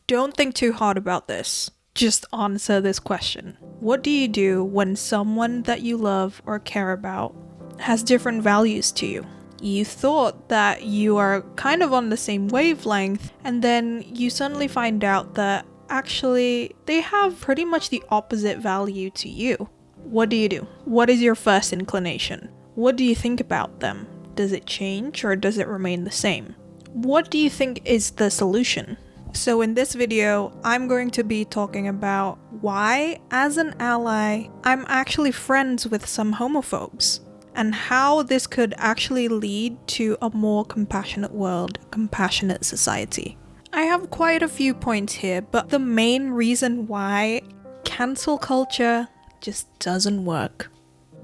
Don't think too hard about this. Just answer this question. What do you do when someone that you love or care about has different values to you? You thought that you are kind of on the same wavelength, and then you suddenly find out that actually they have pretty much the opposite value to you. What do? What is your first inclination? What do you think about them? Does it change or does it remain the same? What do you think is the solution? So in this video, I'm going to be talking about why, as an ally, I'm actually friends with some homophobes, and how this could actually lead to a more compassionate world, compassionate society. I have quite a few points here, but the main reason why cancel culture just doesn't work.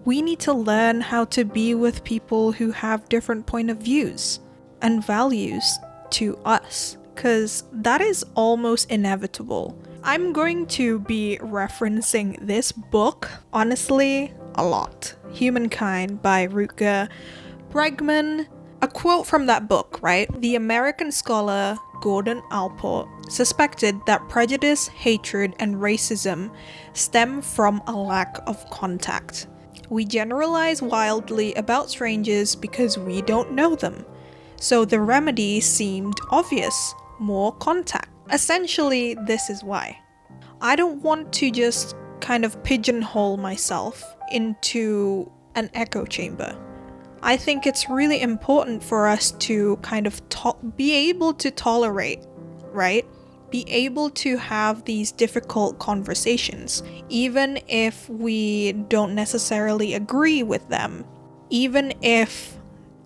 We need to learn how to be with people who have different point of views and values to us, because that is almost inevitable. I'm going to be referencing this book, honestly, a lot. Humankind by Rutger Bregman. A quote from that book, right? The American scholar Gordon Allport suspected that prejudice, hatred, and racism stem from a lack of contact. We generalize wildly about strangers because we don't know them. So the remedy seemed obvious: more contact. Essentially, this is why. I don't want to just kind of pigeonhole myself into an echo chamber. I think it's really important for us to kind of be able to tolerate, right? Be able to have these difficult conversations, even if we don't necessarily agree with them. Even if,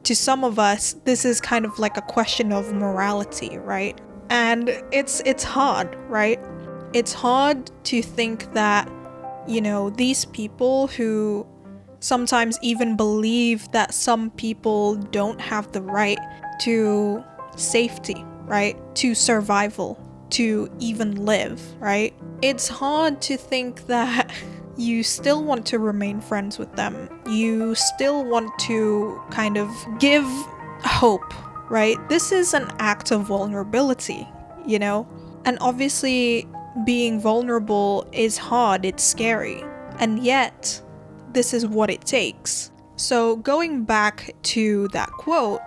to some of us, this is kind of like a question of morality, right? And it's hard, right? It's hard to think that, these people who sometimes even believe that some people don't have the right to safety, right? To survival, to even live, right? It's hard to think that you still want to remain friends with them. You still want to kind of give hope, right? This is an act of vulnerability, And obviously, being vulnerable is hard, it's scary. And yet, this is what it takes. So going back to that quote,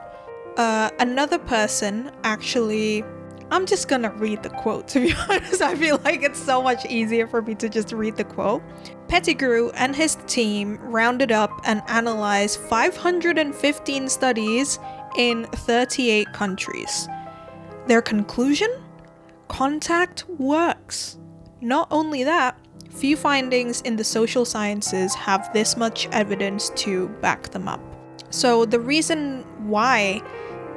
another person actually, I'm just gonna read the quote, to be honest. I feel like it's so much easier for me to just read the quote. Pettigrew and his team rounded up and analyzed 515 studies in 38 countries. Their conclusion? Contact works. Not only that, few findings in the social sciences have this much evidence to back them up. So the reason why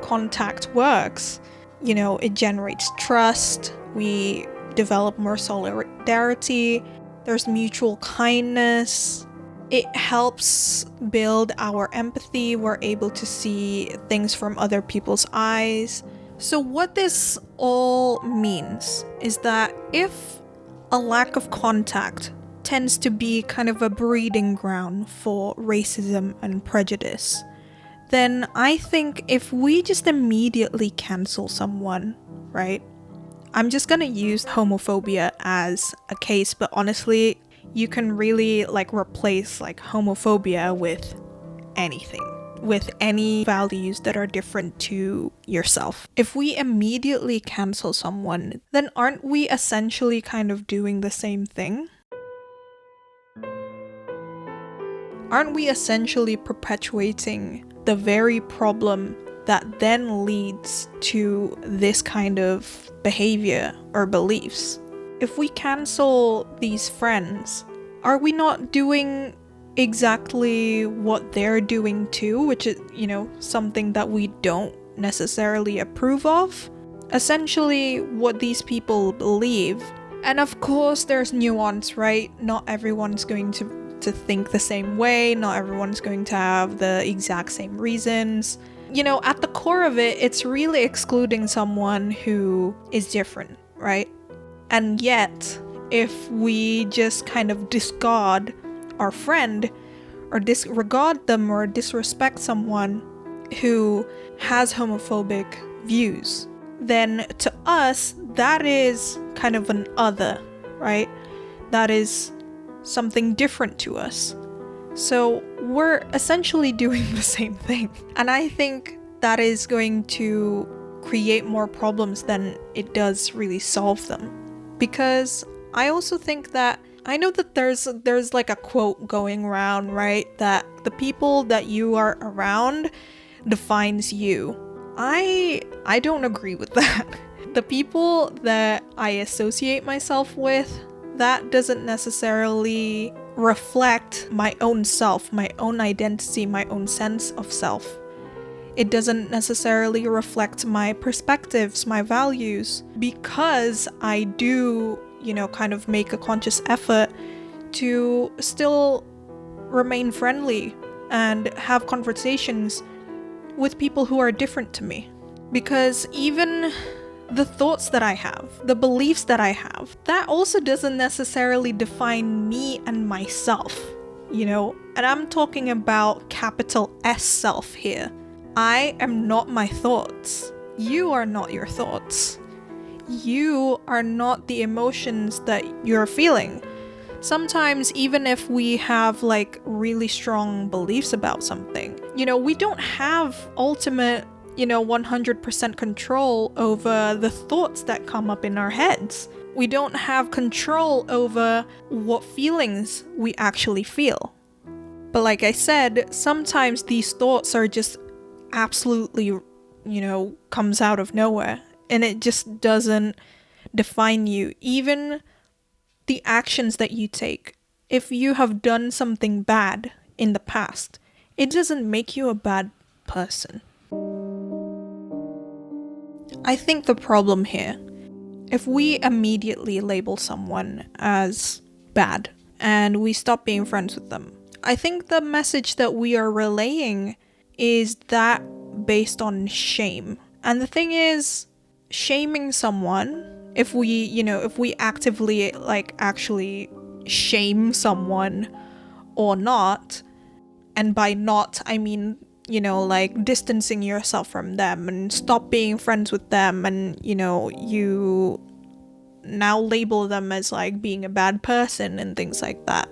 contact works, it generates trust, we develop more solidarity, there's mutual kindness, it helps build our empathy, we're able to see things from other people's eyes. So what this all means is that if a lack of contact tends to be kind of a breeding ground for racism and prejudice, then I think if we just immediately cancel someone, right? I'm just gonna use homophobia as a case, but honestly, you can really replace homophobia with anything, with any values that are different to yourself. If we immediately cancel someone, then aren't we essentially kind of doing the same thing? Aren't we essentially perpetuating the very problem that then leads to this kind of behavior or beliefs? If we cancel these friends, are we not doing exactly what they're doing too, which is, something that we don't necessarily approve of? Essentially, what these people believe. And of course, there's nuance, right? Not everyone's going to think the same way. Not everyone's going to have the exact same reasons. At the core of it, it's really excluding someone who is different, right? And yet, if we just kind of discard our friend or disregard them or disrespect someone who has homophobic views, then to us, that is kind of an other, right? That is something different to us. So we're essentially doing the same thing. And I think that is going to create more problems than it does really solve them. Because I also think that, I know that there's like a quote going around, right? That the people that you are around defines you. I don't agree with that. The people that I associate myself with, that doesn't necessarily reflect my own self, my own identity, my own sense of self. It doesn't necessarily reflect my perspectives, my values, because I do, kind of make a conscious effort to still remain friendly and have conversations with people who are different to me. Because even the thoughts that I have, the beliefs that I have, that also doesn't necessarily define me and myself, And I'm talking about capital S self here. I am not my thoughts. You are not your thoughts. You are not the emotions that you're feeling. Sometimes, even if we have like really strong beliefs about something, we don't have ultimate 100% control over the thoughts that come up in our heads. We don't have control over what feelings we actually feel. But like I said, sometimes these thoughts are just absolutely, comes out of nowhere, and it just doesn't define you. Even the actions that you take, if you have done something bad in the past, it doesn't make you a bad person. I think the problem here, if we immediately label someone as bad and we stop being friends with them, I think the message that we are relaying is that based on shame. And the thing is, shaming someone, if we actively actually shame someone or not, and by not I mean distancing yourself from them and stop being friends with them, and you now label them as being a bad person and things like that,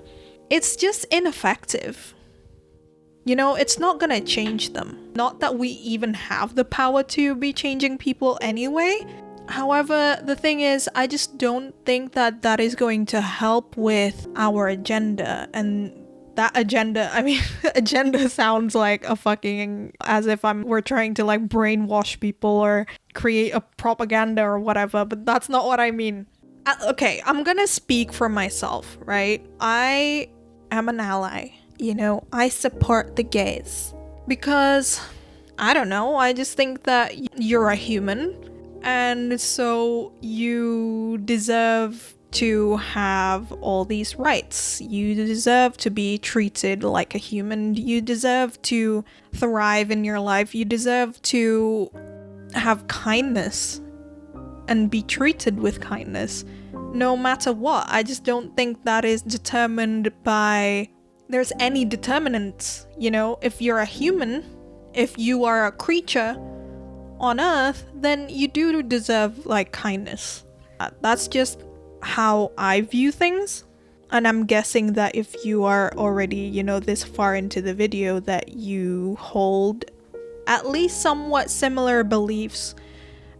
it's just ineffective. It's not gonna change them. Not that we even have the power to be changing people anyway. However, the thing is, I just don't think that that is going to help with our agenda. And that agenda, agenda sounds like a fucking, as if we're trying to brainwash people or create a propaganda or whatever, but that's not what I mean. Okay, I'm gonna speak for myself, right? I am an ally. I support the gays because, I don't know, I just think that you're a human, and so you deserve to have all these rights. You deserve to be treated like a human. You deserve to thrive in your life. You deserve to have kindness and be treated with kindness, no matter what. I just don't think that is determined by... There's any determinants, if you're a human, if you are a creature on Earth, then you do deserve kindness. That's just how I view things. And I'm guessing that if you are already, this far into the video, that you hold at least somewhat similar beliefs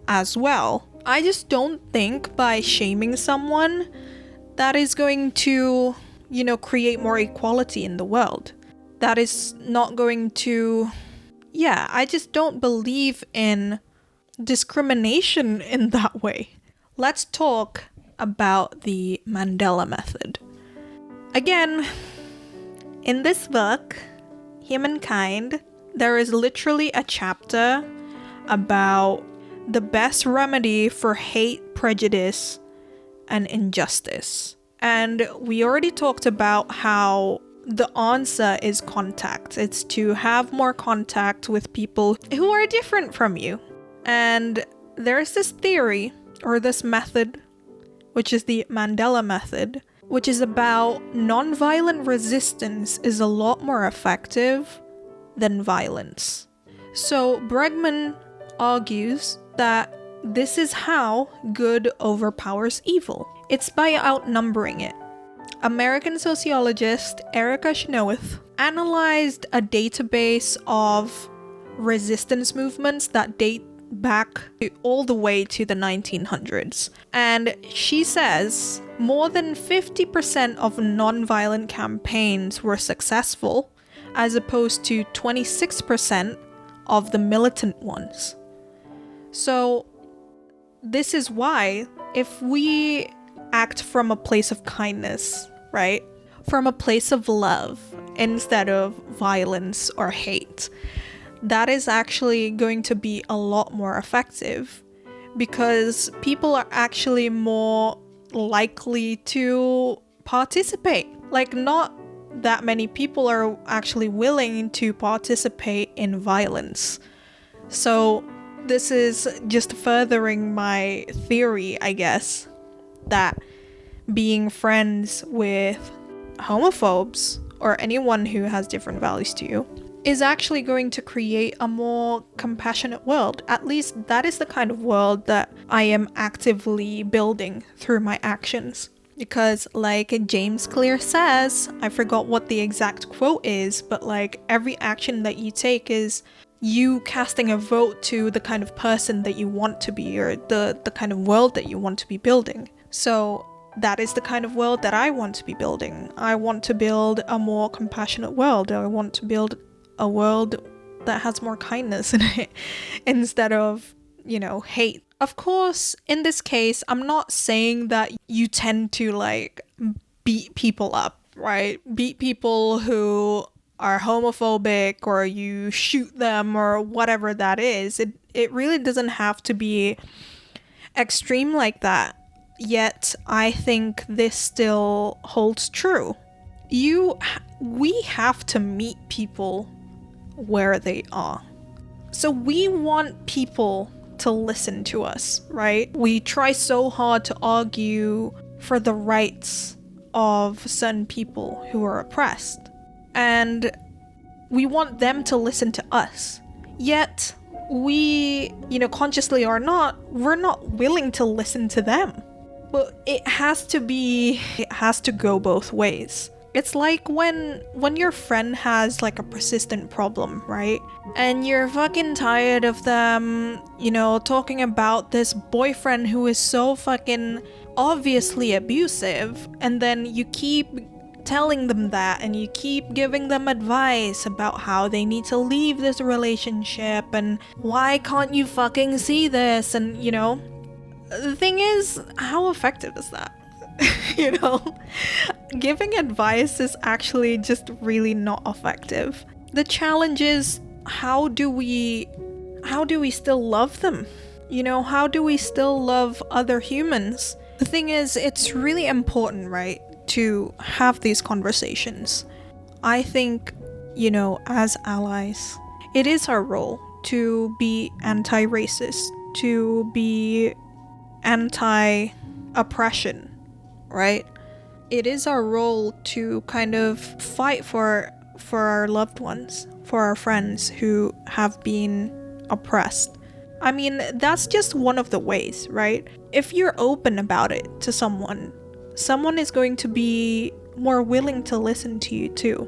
as well. I just don't think by shaming someone that is going to, create more equality in the world. That is not going to... Yeah, I just don't believe in discrimination in that way. Let's talk about the Mandela method. Again, in this book, Humankind, there is literally a chapter about the best remedy for hate, prejudice, and injustice. And we already talked about how the answer is contact. It's to have more contact with people who are different from you. And there's this theory, or this method, which is the Mandela method, which is about nonviolent resistance is a lot more effective than violence. So Bregman argues that This is how good overpowers evil. It's by outnumbering it. American sociologist Erica Chenoweth analyzed a database of resistance movements that date back all the way to the 1900s. And she says more than 50% of nonviolent campaigns were successful, as opposed to 26% of the militant ones. So this is why, if we act from a place of kindness, right? From a place of love instead of violence or hate, that is actually going to be a lot more effective, because people are actually more likely to participate. Like, not that many people are actually willing to participate in violence. So this is just furthering my theory, I guess, that being friends with homophobes or anyone who has different values to you is actually going to create a more compassionate world. At least that is the kind of world that I am actively building through my actions. Because like James Clear says, I forgot what the exact quote is, but like every action that you take is you casting a vote to the kind of person that you want to be, or the kind of world that you want to be building. So that is the kind of world that I want to be building. I want to build a more compassionate world. I want to build a world that has more kindness in it instead of, hate. Of course, in this case, I'm not saying that you tend to like beat people up, right? Beat people who are homophobic, or you shoot them, or whatever that is. It really doesn't have to be extreme like that. Yet, I think this still holds true. We have to meet people where they are. So we want people to listen to us, right? We try so hard to argue for the rights of certain people who are oppressed. And we want them to listen to us. Yet, we, consciously or not, we're not willing to listen to them. But it has to go both ways. It's like when your friend has like a persistent problem, right? And you're fucking tired of them, talking about this boyfriend who is so fucking obviously abusive, and then you keep telling them that, and you keep giving them advice about how they need to leave this relationship, and why can't you fucking see this, and the thing is, how effective is that? Giving advice is actually just really not effective. The challenge is, how do we still love them? How do we still love other humans? The thing is, it's really important, right, to have these conversations. I think, as allies, it is our role to be anti-racist, to be anti-oppression, right? It is our role to kind of fight for our loved ones, for our friends who have been oppressed. I mean, that's just one of the ways, right? If you're open about it to someone is going to be more willing to listen to you too,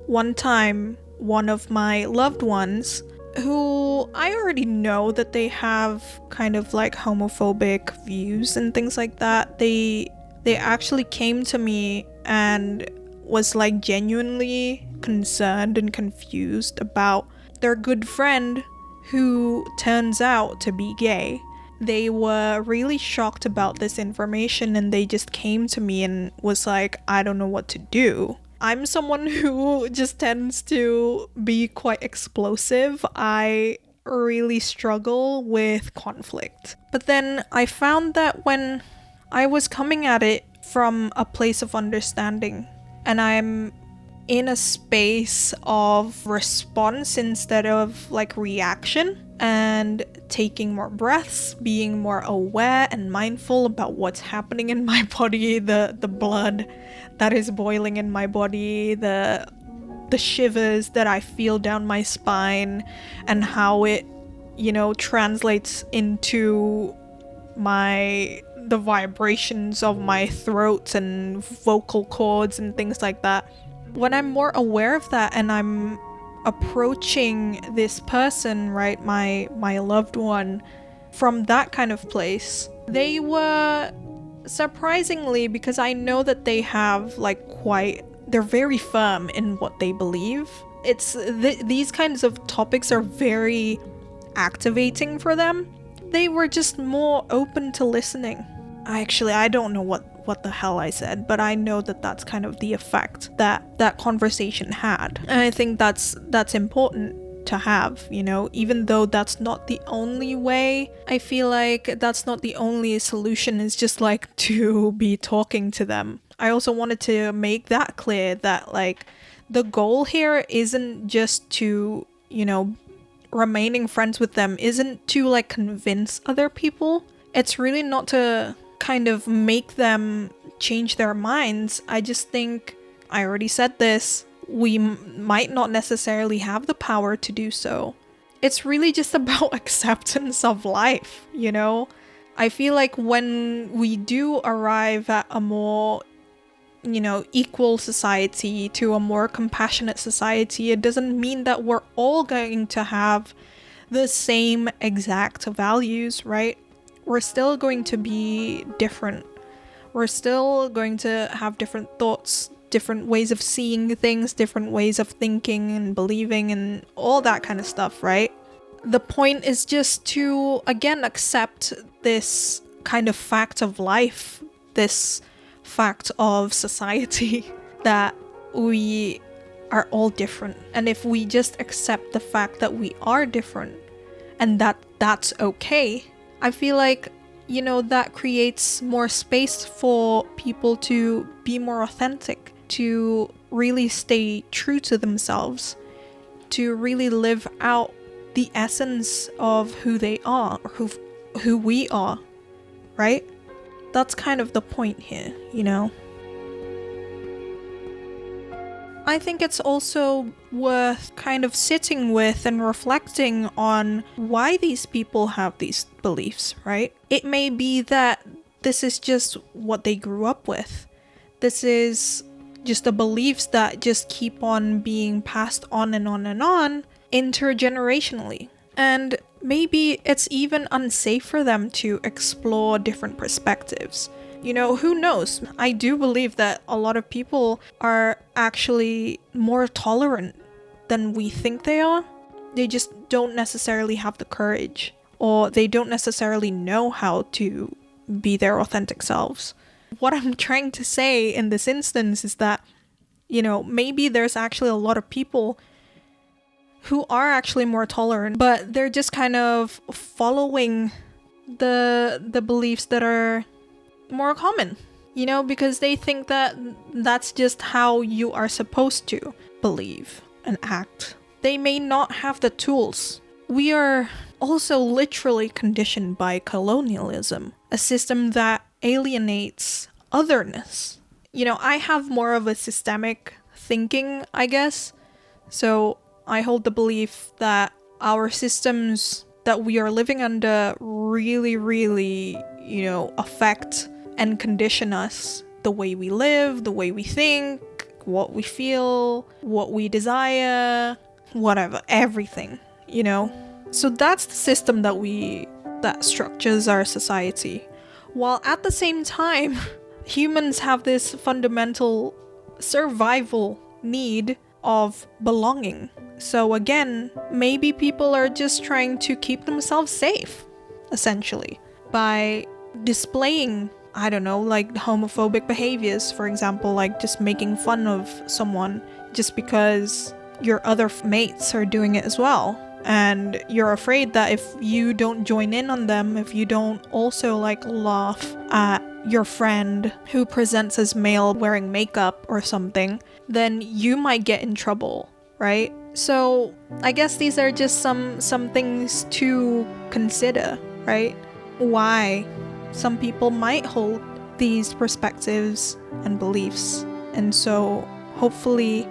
One time, one of my loved ones, who I already know that they have kind of like homophobic views and things like that, they actually came to me and was like genuinely concerned and confused about their good friend who turns out to be gay. They were really shocked about this information, and they just came to me and was like, I don't know what to do. I'm someone who just tends to be quite explosive. I really struggle with conflict. But then I found that when I was coming at it from a place of understanding, and I'm in a space of response instead of like reaction, and taking more breaths, being more aware and mindful about what's happening in my body, the blood that is boiling in my body, the shivers that I feel down my spine, and how it translates into the vibrations of my throat and vocal cords and things like that. When I'm more aware of that and I'm approaching this person, right, my loved one, from that kind of place, they were surprisingly, because I know that they have they're very firm in what they believe. These kinds of topics are very activating for them. They were just more open to listening. I don't know what the hell I said, but I know that that's kind of the effect that conversation had. And I think that's important to have, even though that's not the only way. I feel like that's not the only solution, is just to be talking to them. I also wanted to make that clear that the goal here isn't just to, remaining friends with them isn't to convince other people. It's really not to kind of make them change their minds. I just think, I already said this, we might not necessarily have the power to do so. It's really just about acceptance of life, I feel like when we do arrive at a more equal society, to a more compassionate society, it doesn't mean that we're all going to have the same exact values, right? We're still going to be different. We're still going to have different thoughts, different ways of seeing things, different ways of thinking and believing and all that kind of stuff, right? The point is just to, again, accept this kind of fact of life, this fact of society, that we are all different. And if we just accept the fact that we are different and that's okay, I feel like, that creates more space for people to be more authentic, to really stay true to themselves, to really live out the essence of who they are, who we are, right? That's kind of the point here, I think it's also worth kind of sitting with and reflecting on why these people have these beliefs, right? It may be that this is just what they grew up with. This is just the beliefs that just keep on being passed on and on and on intergenerationally. And maybe it's even unsafe for them to explore different perspectives. Who knows? I do believe that a lot of people are actually more tolerant than we think they are. They just don't necessarily have the courage, or they don't necessarily know how to be their authentic selves. What I'm trying to say in this instance is that, maybe there's actually a lot of people who are actually more tolerant, but they're just kind of following the beliefs that are more common, because they think that that's just how you are supposed to believe and act. They may not have the tools. We are also literally conditioned by colonialism, a system that alienates otherness. I have more of a systemic thinking, I guess. So I hold the belief that our systems that we are living under really, really, affect and condition us, the way we live, the way we think, what we feel, what we desire, whatever, everything, So that's the system that structures our society. While at the same time, humans have this fundamental survival need of belonging. So again, maybe people are just trying to keep themselves safe, essentially, by displaying, I don't know, homophobic behaviors, for example, just making fun of someone just because your other mates are doing it as well. And you're afraid that if you don't join in on them, if you don't also laugh at your friend who presents as male wearing makeup or something, then you might get in trouble, right? So I guess these are just some things to consider, right? Why some people might hold these perspectives and beliefs. And so hopefully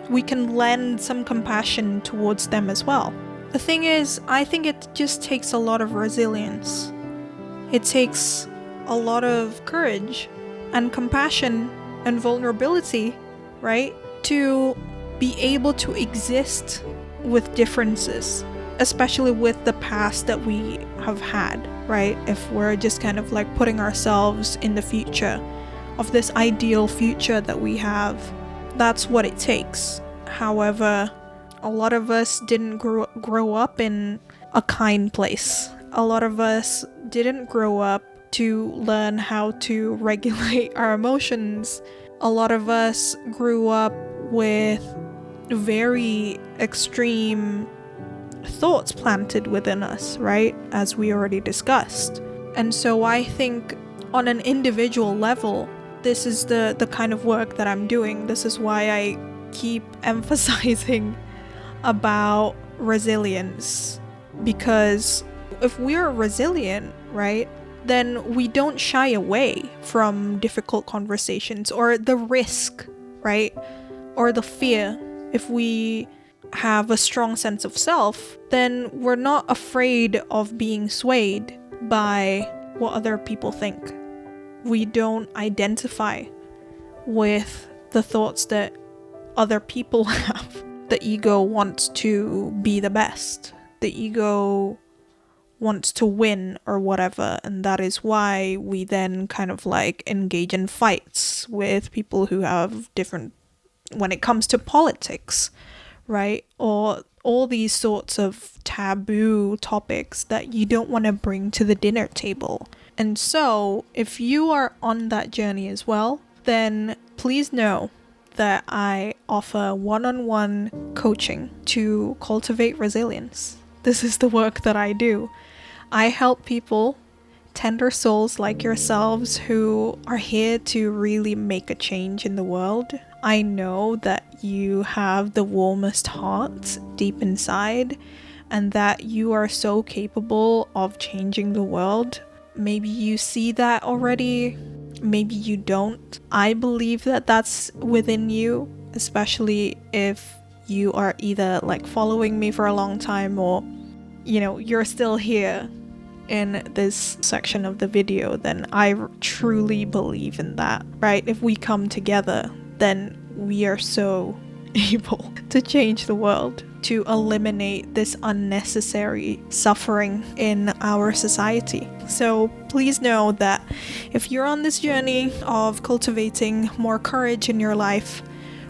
we can lend some compassion towards them as well. The thing is, I think it just takes a lot of resilience. It takes a lot of courage and compassion and vulnerability, right? To be able to exist with differences, especially with the past that we have had, right? If we're just kind of like putting ourselves in the future of this ideal future that we have, that's what it takes. However, a lot of us didn't grow up in a kind place. A lot of us didn't grow up to learn how to regulate our emotions. A lot of us grew up with very extreme thoughts planted within us, right? As we already discussed. And so I think on an individual level, this is the kind of work that I'm doing. This is why I keep emphasizing about resilience. Because if we're resilient, right, then we don't shy away from difficult conversations or the risk, right? Or the fear. If we have a strong sense of self, then we're not afraid of being swayed by what other people think. We don't identify with the thoughts that other people have. The ego wants to be the best. The ego wants to win or whatever, and that is why we then kind of like engage in fights with people who have different, when it comes to politics, right? Or all these sorts of taboo topics that you don't want to bring to the dinner table. And so, if you are on that journey as well, then please know that I offer one-on-one coaching to cultivate resilience. This is the work that I do. I help people, tender souls like yourselves, who are here to really make a change in the world. I know that you have the warmest hearts deep inside, and that you are so capable of changing the world. Maybe you see that already, maybe you don't. I believe that that's within you, especially if you are either like following me for a long time or, you know, you're still here in this section of the video. Then I truly believe in that, right? If we come together, then we are so able to change the world, to eliminate this unnecessary suffering in our society. So please know that if you're on this journey of cultivating more courage in your life,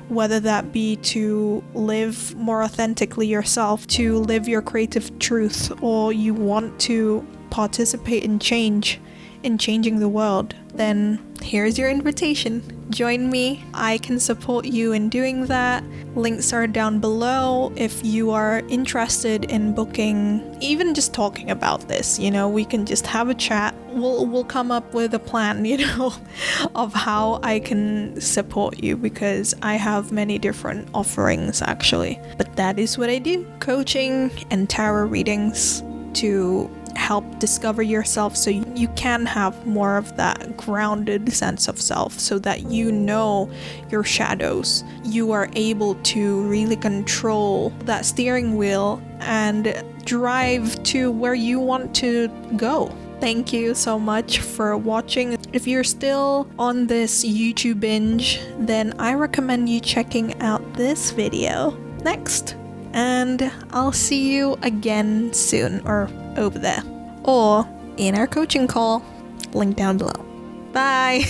whether that be to live more authentically yourself, to live your creative truth, or you want to participate in change, in changing the world, then here's your invitation. Join me. I can support you in doing that. Links are down below if you are interested in booking, even just talking about this. You know, we can just have a chat. We'll come up with a plan, you know, of how I can support you, because I have many different offerings actually. But that is what I do. Coaching and tarot readings to help discover yourself, so you can have more of that grounded sense of self, so that you know your shadows. You are able to really control that steering wheel and drive to where you want to go. Thank you so much for watching. If you're still on this YouTube binge, then I recommend you checking out this video next. And I'll see you again soon, or over there, or in our coaching call, link down below. Bye!